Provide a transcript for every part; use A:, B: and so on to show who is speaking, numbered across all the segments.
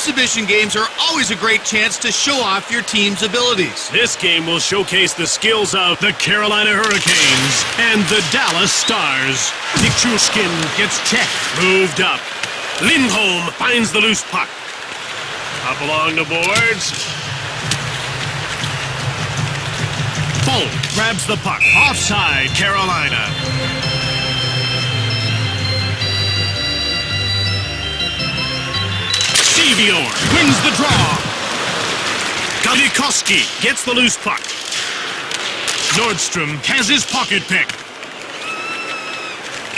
A: Exhibition games are always a great chance to show off your team's abilities.
B: This game will showcase the skills of the Carolina Hurricanes and the Dallas Stars. Nichushkin gets checked. Moved up. Lindholm finds the loose puck. Up along the boards. Bolt grabs the puck. Offside, Carolina. Sevior wins the draw. Galikoski gets the loose puck. Nordstrom has his pocket pick.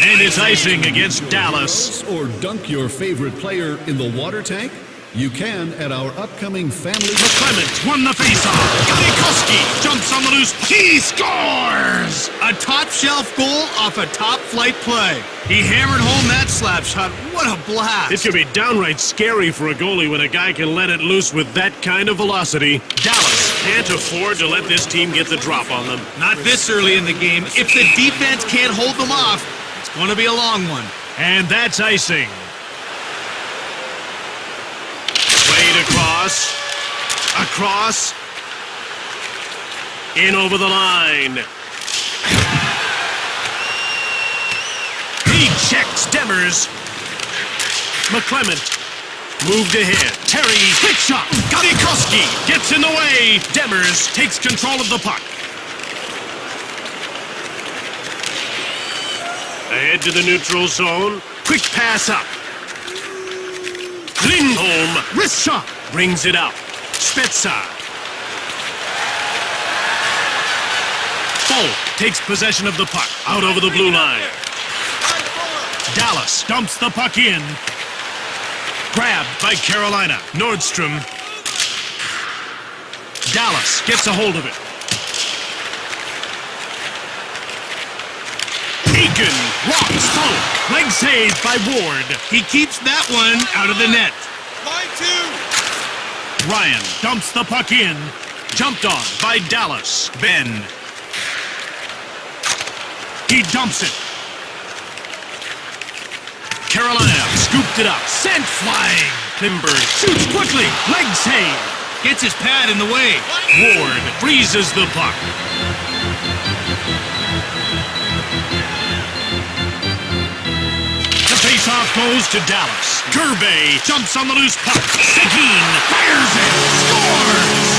B: And it's icing against Dallas.
C: Or dunk your favorite player in the water tank? You can at our upcoming family...
B: McClement won the faceoff. Galikoski jumps on the loose. He scores!
A: A top-shelf goal off a top-flight play. He hammered home that slap shot. What a blast.
B: It could be downright scary for a goalie when a guy can let it loose with that kind of velocity. Dallas can't afford to let this team get the drop on them.
A: Not this early in the game. If the defense can't hold them off, it's going to be a long one.
B: And that's icing. Played across. Across. In over the line. He checks Demers. McClement moved ahead. Terry, quick shot. Galikoski gets in the way. Demers takes control of the puck. Ahead to the neutral zone. Quick pass up. Lindholm, wrist shot. Brings it out. Spezza. Bolt takes possession of the puck. Out over the blue line. Dallas dumps the puck in. Grabbed by Carolina. Nordstrom. Dallas gets a hold of it. Aiken rocks Bolt. Leg saved by Ward.
A: He keeps that one out of the net.
D: Line two.
B: Ryan dumps the puck in. Jumped on by Dallas. Ben. He dumps it. Carolina scooped it up. Sent flying. Timber shoots quickly. Leg save.
A: Gets his pad in the way.
B: Ward freezes the puck. The faceoff goes to Dallas. Gervais jumps on the loose puck. Seguin fires it. Scores!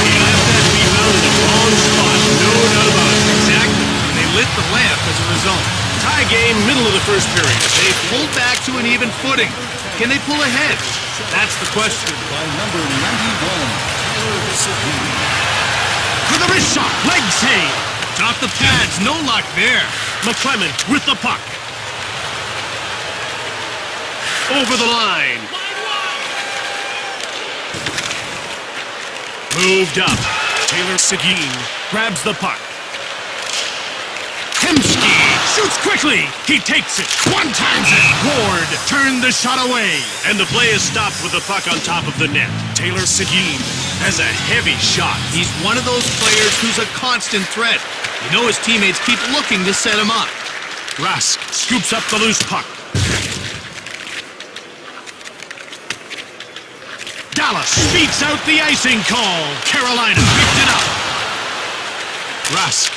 B: He left that rebound in the wrong spot. No doubt about it.
A: Exactly. They lit the lamp as a result.
B: Tie game, middle of the first period.
A: They pulled back to an even footing. Can they pull ahead? That's the question.
C: By number 91,
B: For the wrist shot. Leg save.
A: Off the pads. No luck there.
B: McClement with the puck. Over the line. Moved up. Taylor Seguin grabs the puck. Hemsky shoots quickly. He takes it. One-times it. Ward turned the shot away. And the play is stopped with the puck on top of the net. Taylor Seguin has a heavy shot.
A: He's one of those players who's a constant threat. You know his teammates keep looking to set him up.
B: Rask scoops up the loose puck. Dallas speaks out the icing call. Carolina picked it up. Rask.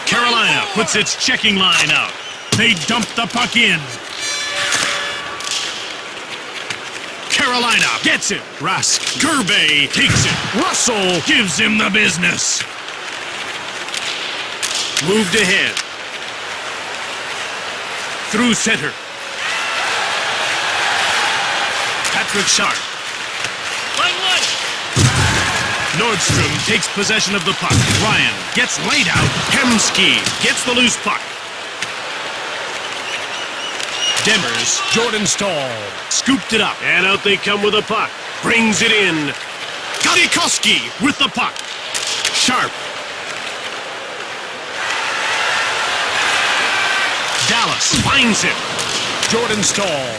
B: Carolina puts its checking line out. They dump the puck in. Carolina gets it. Rask. Gervais takes it. Russell gives him the business. Moved ahead. Through center. Patrick Sharp. Nordstrom takes possession of the puck. Ryan gets laid out. Hemsky gets the loose puck. Demers, Jordan Stahl, scooped it up. And out they come with the puck. Brings it in. Galikoski with the puck. Sharp. Dallas finds it. Jordan Stahl.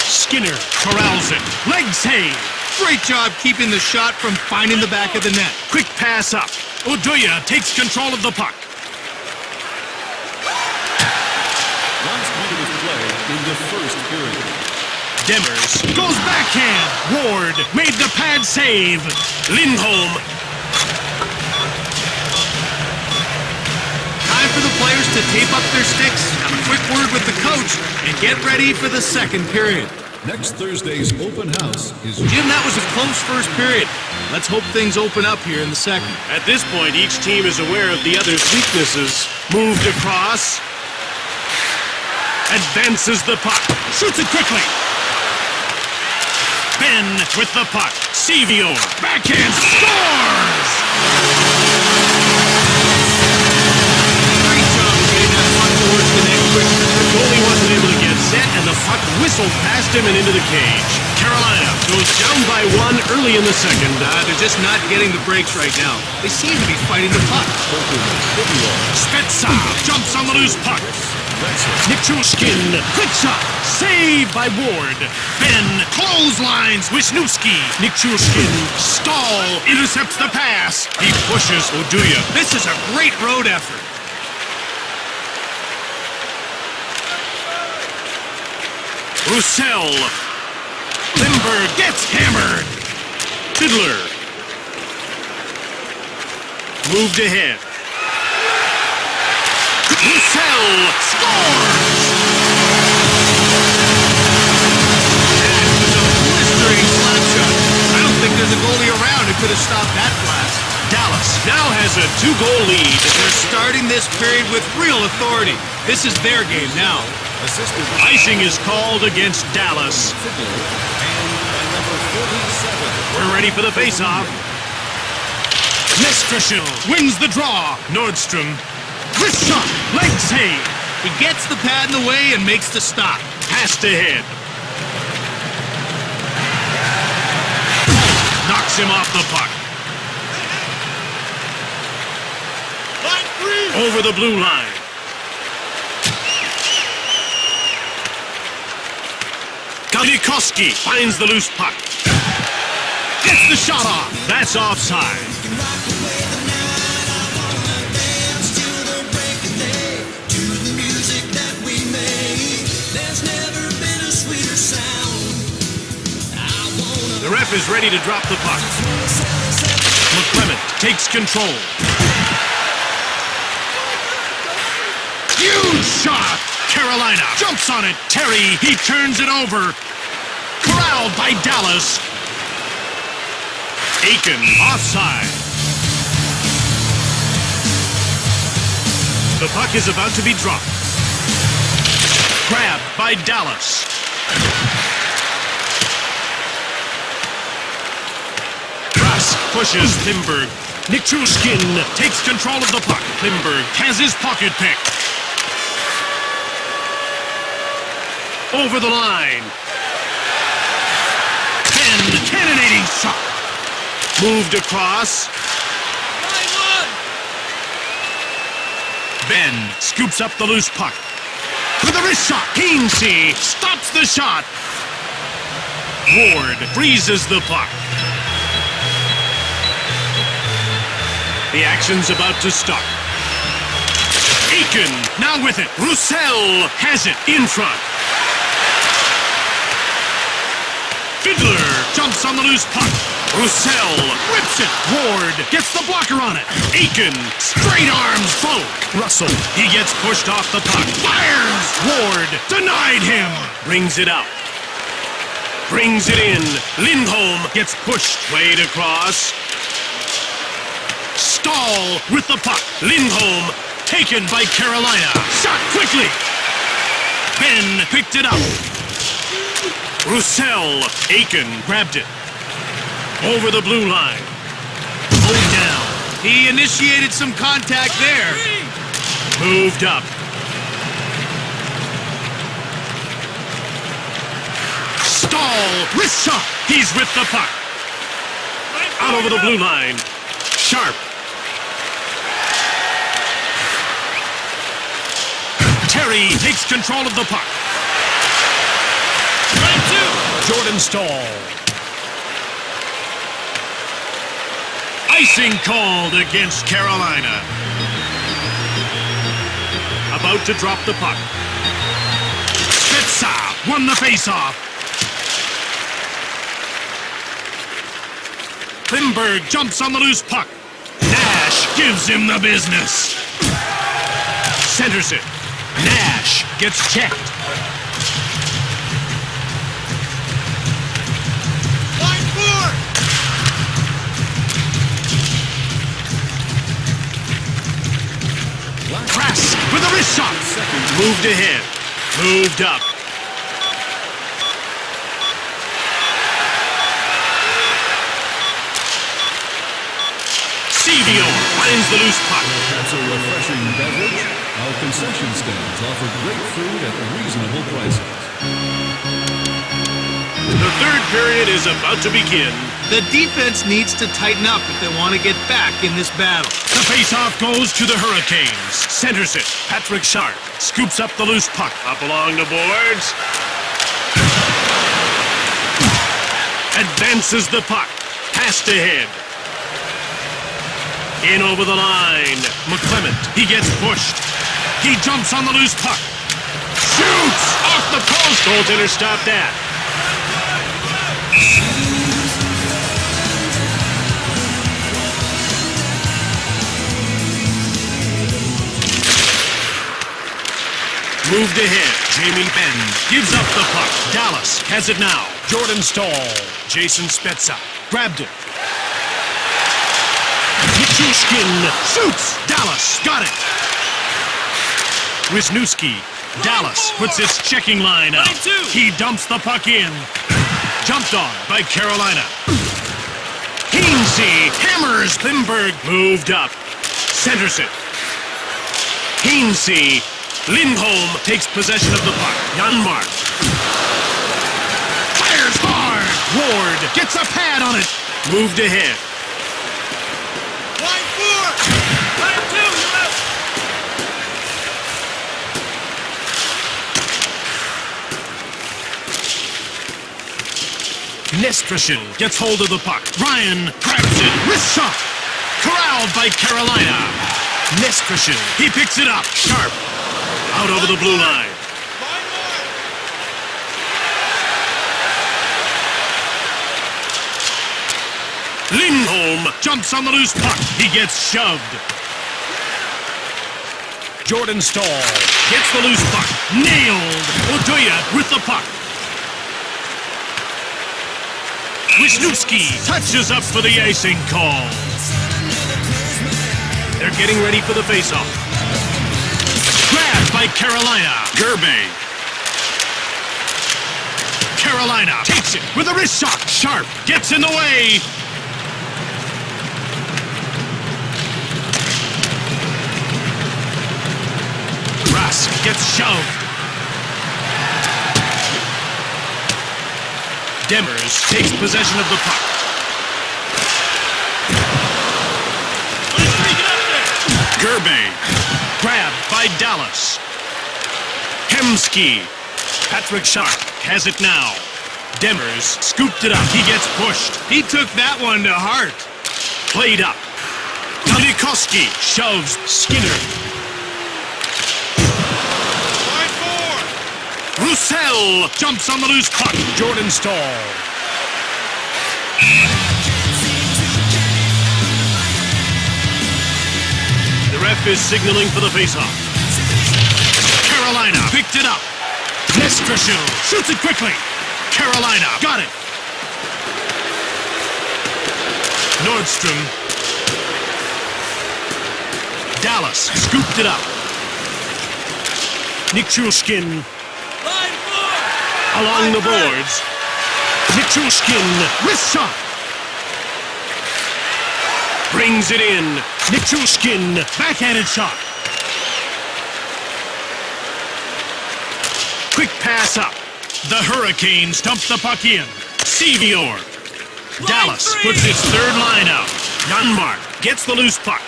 B: Skinner corrals it. Leg save.
A: Great job keeping the shot from finding the back of the net.
B: Quick pass up. Oduya takes control of the puck.
C: 1 minute of play in the first first period.
B: Demers goes backhand. Ward made the pad save. Lindholm.
A: Time for the players to tape up their sticks, have a quick word with the coach, and get ready for the second period.
C: Next Thursday's open house is...
A: Jim, that was a close first period. Let's hope things open up here in the second.
B: At this point, each team is aware of the other's weaknesses. Moved across. Advances the puck. Shoots it quickly. Ben with the puck. Sevior. Backhand scores!
A: Great job getting that puck towards the net quick.
B: The goalie wasn't able to get set, and the puck whistled past him and into the cage. Carolina goes down by one early in the second.
A: They're just not getting the breaks right now. They seem to be fighting the puck.
B: Spezza jumps on the loose puck. Nichushkin, quick shot, saved by Ward. Ben clotheslines Wisniewski. Nichushkin, Stahl intercepts the pass. He pushes Oduya.
A: This is a great road effort.
B: Roussel. Limburg gets hammered. Fiddler. Moved ahead. Roussel scores!
A: That was a blistering slap shot. I don't think there's a goalie around who could have stopped that blast.
B: Dallas now has a 2-goal lead.
A: They're starting this period with real authority. This is their game now.
C: Assisted
B: Icing is called against Dallas.
C: Fiddler and number 47.
B: We're ready for the face-off. Nestrashil wins the draw. Nordstrom. Wrist shot. Leg save.
A: He gets the pad in the way and makes the stop.
B: Passed ahead. Knocks him off the puck. Over the blue line. Kalikoski finds the loose puck. Gets the shot off. That's offside. The ref is ready to drop the puck. McClement takes control. Huge shot! Carolina jumps on it. Terry, he turns it over. Corralled by Dallas. Aiken, offside. The puck is about to be dropped. Grabbed by Dallas. Russ pushes Limburg. Nichushkin takes control of the puck. Limburg has his pocket pick. Over the line. Ben, cannonading shot. Moved across. Ben scoops up the loose puck. With a wrist shot. Hainsey stops the shot. Ward freezes the puck. The action's about to start. Aiken now with it. Roussel has it in front. Fiddler jumps on the loose puck. Roussel rips it. Ward gets the blocker on it. Aiken straight arms Folk. Russell, he gets pushed off the puck. Fires. Ward denied him. Brings it out. Brings it in. Lindholm gets pushed. Played across. Stahl with the puck. Lindholm taken by Carolina. Shot quickly. Ben picked it up. Roussel. Aiken grabbed it. Over the blue line. Moved down.
A: He initiated some contact there.
B: Moved up. Stahl. Wrist shot. He's with the puck. Out over the blue line. Sharp. Terry takes control of the puck. Jordan Stahl. Icing called against Carolina. About to drop the puck. Spezza won the faceoff. Klimberg jumps on the loose puck. Nash gives him the business. Centers it. Nash gets checked.
A: Line 4!
B: Trask with a wrist shot. Moved ahead. Moved up. Cevio finds the loose puck.
C: That's a refreshing beverage. Our concession stands offer great food at reasonable prices.
B: The third period is about to begin.
A: The defense needs to tighten up if they want to get back in this battle.
B: The faceoff goes to the Hurricanes. Centers it. Patrick Sharp scoops up the loose puck. Up along the boards. Advances the puck. Passed ahead. In over the line. McClement. He gets pushed. He jumps on the loose puck. Shoots! Off the post. Goaltender stopped that. Moved ahead. Jamie Benn gives up the puck. Dallas has it now. Jordan Stahl. Jason Spezza grabbed it. Nichushkin shoots. Dallas got it. Wisniewski. Dallas puts its checking line out. He dumps the puck in. Jumped on by Carolina. Hainsey hammers Klimberg. Moved up. Centers it. Hainsey. Lindholm takes possession of the puck. Janmark. Fires hard. Ward gets a pad on it. Moved ahead.
A: Line 4! Line 2, you're out!
B: Nestrashin gets hold of the puck. Ryan grabs it. Wrist shot. Corralled by Carolina. Nestrashin. He picks it up. Sharp. Out over the blue line.
A: Line 1!
B: Lindholm jumps on the loose puck. He gets shoved. Jordan Stahl gets the loose puck. Nailed. Oduya with the puck. Wisniewski touches up for the icing call. They're getting ready for the faceoff. Grabbed by Carolina. Gerbe. Carolina takes it with a wrist shot. Sharp gets in the way. Rask gets shoved. Demers takes possession of the puck. Gerbe. Grabbed by Dallas. Hemsky. Patrick Sharp has it now. Demers scooped it up. He gets pushed.
A: He took that one to heart.
B: Played up. Nikoski shoves Skinner.
A: Line 4!
B: Roussel jumps on the loose puck. Jordan Stahl. The ref is signaling for the faceoff. Carolina picked it up. Nestrashin shoots it quickly. Carolina got it. Nordstrom. Dallas scooped it up. Nichushkin
A: Line 4!
B: along the boards. Nichushkin wrist shot. Brings it in. Nichushkin backhanded shot. Quick pass up. The Hurricanes dump the puck in. Sevior. Dallas puts its third line out. Janmark gets the loose puck.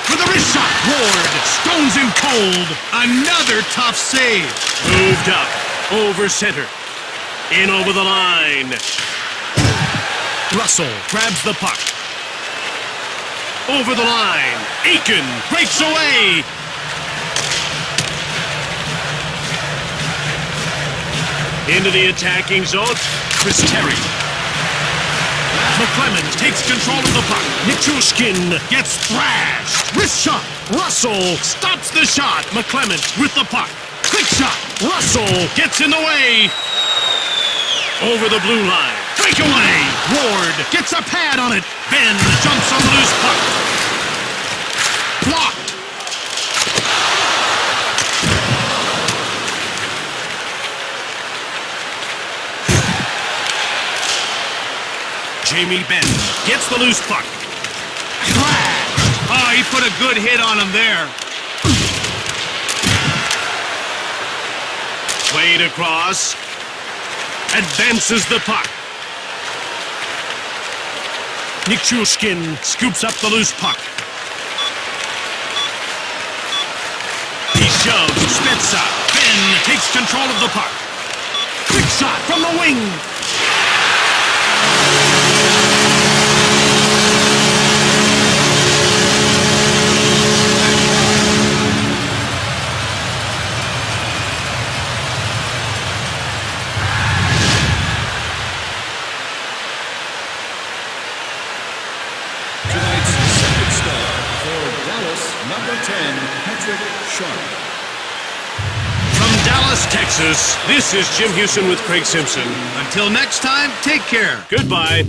B: With a wrist shot. Ward stones him cold.
A: Another tough save.
B: Moved up. Over center. In over the line. Russell grabs the puck. Over the line. Aiken breaks away. Into the attacking zone. Chris Terry. McClement takes control of the puck. Nichushkin gets thrashed. Wrist shot. Russell stops the shot. McClement with the puck. Quick shot. Russell gets in the way. Over the blue line. Breakaway. Ward gets a pad on it. Ben jumps on the loose puck. Blocked. Jamie Benn gets the loose puck. Flash!
A: Oh, he put a good hit on him there.
B: Played across. Advances the puck. Nichushkin scoops up the loose puck. He shoves, spits up. Ben takes control of the puck. Quick shot from the wing.
C: Tonight's second star for Dallas, number 10, Patrick Sharp.
B: From Dallas, Texas, this is Jim Houston with Craig Simpson.
A: Until next time, take care.
B: Goodbye.